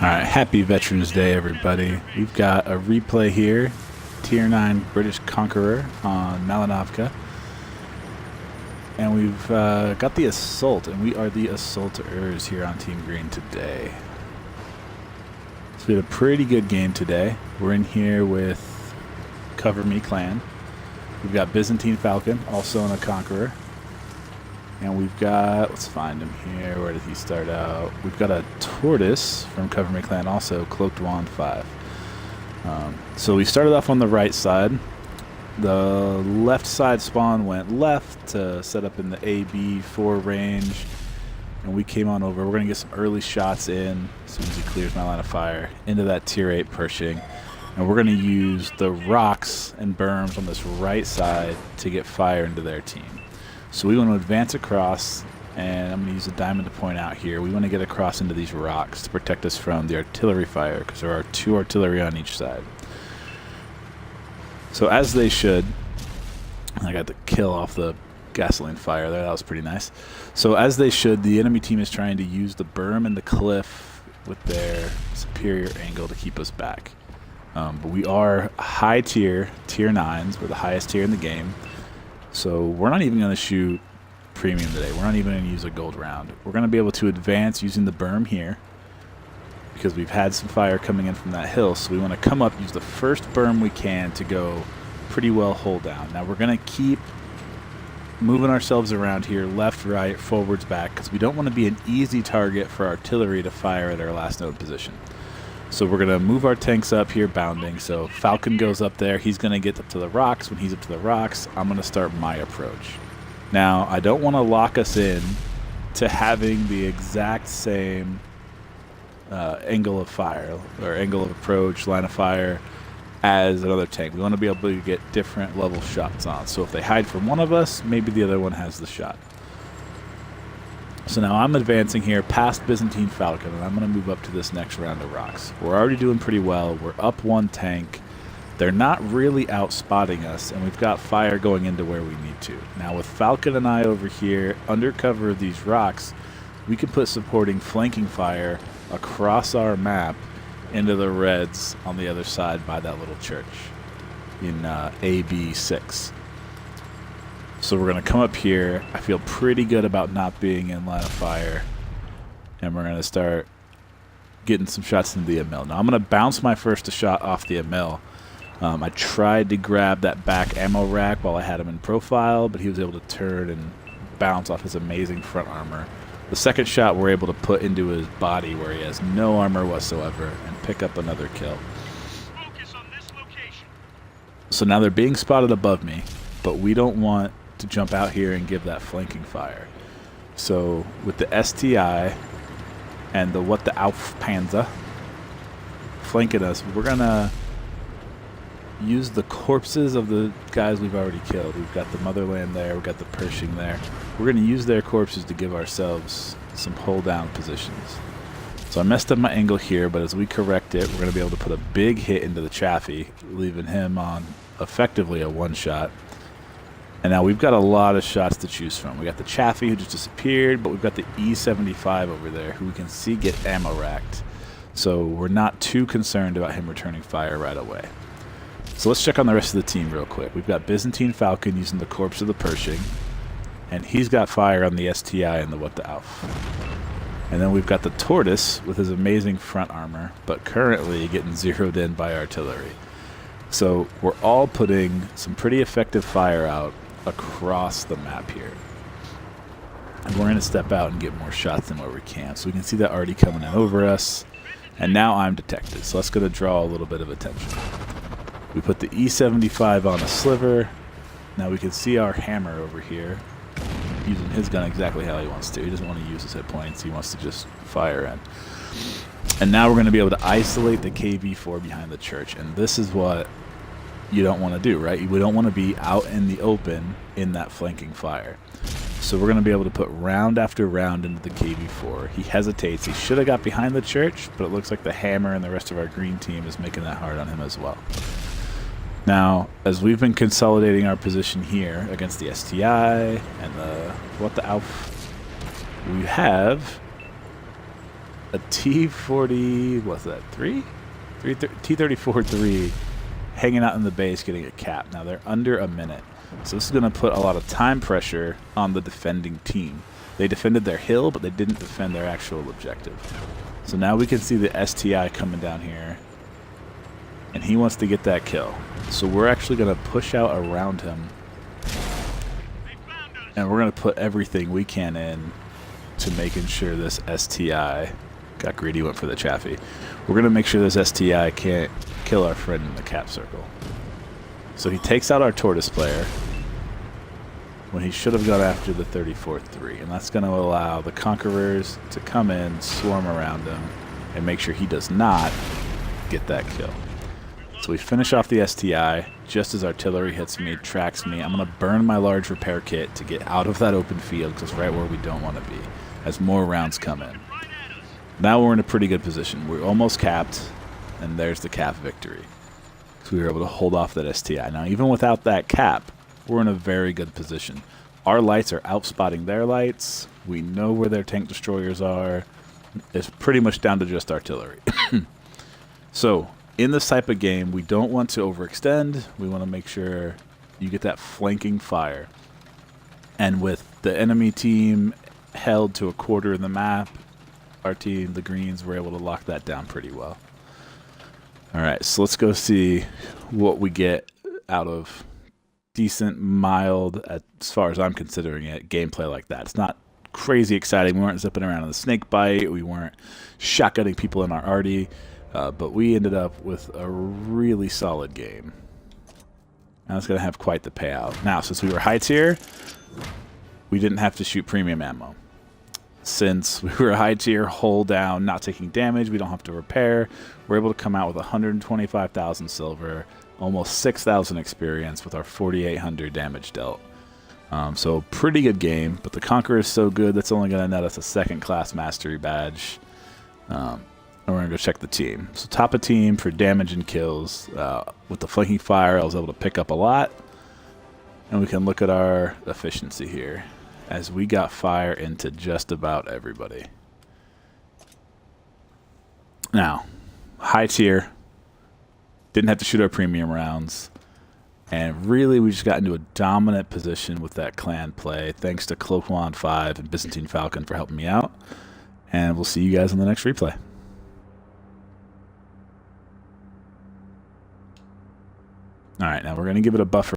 Alright, happy Veterans Day, everybody. We've got a replay here, Tier 9 British Conqueror on Malinovka. And we've got the Assault, and we are the Assaulters here on Team Green today. So we had a pretty good game today. We're in here with Cover Me Clan. We've got Byzantine Falcon, also in a Conqueror. And we've got, let's find him here. Where did he start out? We've got a Tortoise from Cover Me Clan, also Cloaked Wand 5. So we started off on the right side. The left side spawn went left to set up in the AB4 range. And we came on over. We're going to get some early shots in as soon as he clears my line of fire into that Tier 8 Pershing. And we're going to use the rocks and berms on this right side to get fire into their team. So we want to advance across, and I'm going to use a diamond to point out here. We want to get across into these rocks to protect us from the artillery fire, because there are 2 artillery on each side. So as they should, I got the kill off the gasoline fire there. That was pretty nice. So as they should, the enemy team is trying to use the berm and the cliff with their superior angle to keep us back. But we are high tier, tier 9s. We're the highest tier in the game. So we're not even going to shoot premium today. We're not even going to use a gold round. We're going to be able to advance using the berm here because we've had some fire coming in from that hill. So we want to come up, use the first berm we can to go pretty well hold down. Now we're going to keep moving ourselves around here, left, right, forwards, back, because we don't want to be an easy target for artillery to fire at our last node position. So we're going to move our tanks up here bounding. So Falcon goes up there. He's going to get up to the rocks. When he's up to the rocks, I'm going to start my approach. Now, I don't want to lock us in to having the exact same angle of fire or angle of approach, line of fire as another tank. We want to be able to get different level shots on. So if they hide from one of us, maybe the other one has the shot. So now I'm advancing here past Byzantine Falcon, and I'm going to move up to this next round of rocks. We're already doing pretty well. We're up 1 tank. They're not really out spotting us, and we've got fire going into where we need to. Now with Falcon and I over here, under cover of these rocks, we can put supporting flanking fire across our map into the reds on the other side by that little church in AB6. So we're going to come up here. I feel pretty good about not being in line of fire. And we're going to start getting some shots into the Emil. Now I'm going to bounce my first shot off the Emil. I tried to grab that back ammo rack while I had him in profile, but he was able to turn and bounce off his amazing front armor. The second shot we're able to put into his body where he has no armor whatsoever and pick up another kill. Focus on this location. So now they're being spotted above me, but we don't want to jump out here and give that flanking fire. So with the STI and the What the Auf Panzer flanking us, we're gonna use the corpses of the guys we've already killed. We've got the Motherland there, we've got the Pershing there. We're gonna use their corpses to give ourselves some hold down positions. So I messed up my angle here, but as we correct it, we're gonna be able to put a big hit into the Chaffee, leaving him on effectively a 1-shot. And now we've got a lot of shots to choose from. We got the Chaffee who just disappeared, but we've got the E75 over there who we can see get ammo racked. So we're not too concerned about him returning fire right away. So let's check on the rest of the team real quick. We've got Byzantine Falcon using the corpse of the Pershing, and he's got fire on the STI and the What the Auf. And then we've got the Tortoise with his amazing front armor, but currently getting zeroed in by artillery. So we're all putting some pretty effective fire out across the map here. And we're going to step out and get more shots than where we can. So we can see that already coming in over us. And now I'm detected. So that's going to draw a little bit of attention. We put the E75 on a sliver. Now we can see our hammer over here using his gun exactly how he wants to. He doesn't want to use his hit points. He wants to just fire in. And now we're going to be able to isolate the KV4 behind the church. And this is what you don't want to do, right? We don't want to be out in the open in that flanking fire. So we're going to be able to put round after round into the KV4. He hesitates. He should have got behind the church, but it looks like the hammer and the rest of our green team is making that hard on him as well. Now, as we've been consolidating our position here against the STI and the What the Auf, we have a T-40, what's that, 3? T-34-3 hanging out in the base getting a cap. Now they're under a minute. So this is going to put a lot of time pressure on the defending team. They defended their hill, but they didn't defend their actual objective. So now we can see the STI coming down here. And he wants to get that kill. So we're actually going to push out around him. And we're going to put everything we can in to making sure this STI, got greedy, went for the Chaffee. We're going to make sure this STI can't kill our friend in the cap circle. So he takes out our Tortoise player when he should have gone after the 34-3. And that's going to allow the Conquerors to come in, swarm around him, and make sure he does not get that kill. So we finish off the STI just as artillery hits me, tracks me. I'm going to burn my large repair kit to get out of that open field because it's right where we don't want to be as more rounds come in. Now we're in a pretty good position. We're almost capped, and there's the cap victory. So we were able to hold off that STI. Now even without that cap, we're in a very good position. Our lights are outspotting their lights. We know where their tank destroyers are. It's pretty much down to just artillery. So in this type of game, we don't want to overextend. We want to make sure you get that flanking fire. And with the enemy team held to a quarter of the map, our team, the Greens, were able to lock that down pretty well. All right, so let's go see what we get out of decent, mild, as far as I'm considering it, gameplay like that. It's not crazy exciting. We weren't zipping around on the snake bite. We weren't shotgunning people in our arty. But we ended up with a really solid game. And it's going to have quite the payout. Now, since we were high tier, we didn't have to shoot premium ammo. Since we were high tier, hull down, not taking damage, we don't have to repair. We're able to come out with 125,000 silver, almost 6,000 experience with our 4,800 damage dealt. So pretty good game, but the Conqueror is so good that's only going to net us a second-class mastery badge. And we're going to go check the team. So top of team for damage and kills. With the flanking fire, I was able to pick up a lot. And we can look at our efficiency here as we got fire into just about everybody. Now, high tier. Didn't have to shoot our premium rounds. And really, we just got into a dominant position with that clan play. Thanks to Cloquan 5 and Byzantine Falcon for helping me out. And we'll see you guys in the next replay. All right, now we're going to give it a buffer.